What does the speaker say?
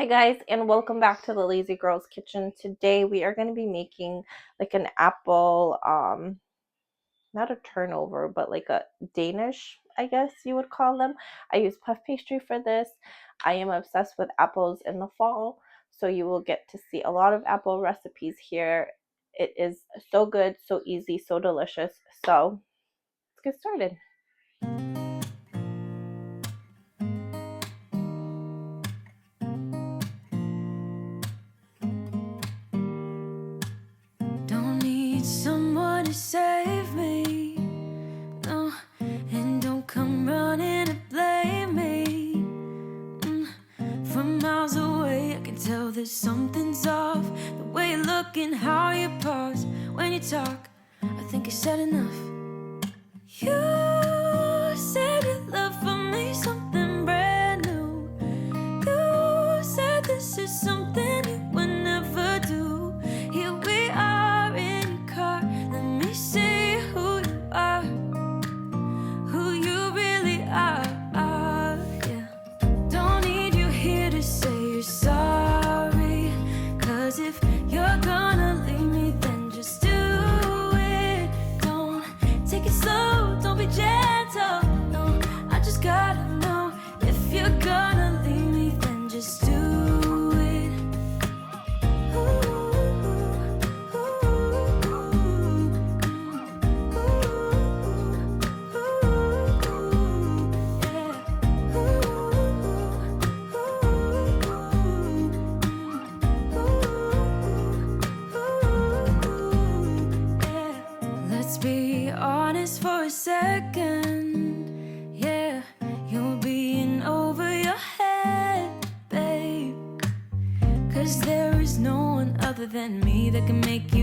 guys, and welcome back to the Lazy Girls Kitchen. Today we are going to be making like an apple not a turnover, but like a Danish, I guess you would call them. I use puff pastry for this. I am obsessed with apples in the fall, so you will get to see a lot of apple recipes here. It is so good, so easy, so delicious. So let's get started. Don't need someone to save me, no, and don't come running to blame me. From miles away I can tell that something's off. The way you look and how you pause when you talk, I think I said enough. You said your love for me something brand new. You said this is something you would never do. Here we are in your car, let me see who you are, who you really are, yeah. Don't need you here to say you're sorry, 'cause if you're gonna leave me, then just do it. Don't take it slow, don't be gentle, no, I just gotta know. If you're gonna leave me, then just do it. Let's be honest for a second, yeah. You're being over your head, babe, 'cause there is no one other than me that can make you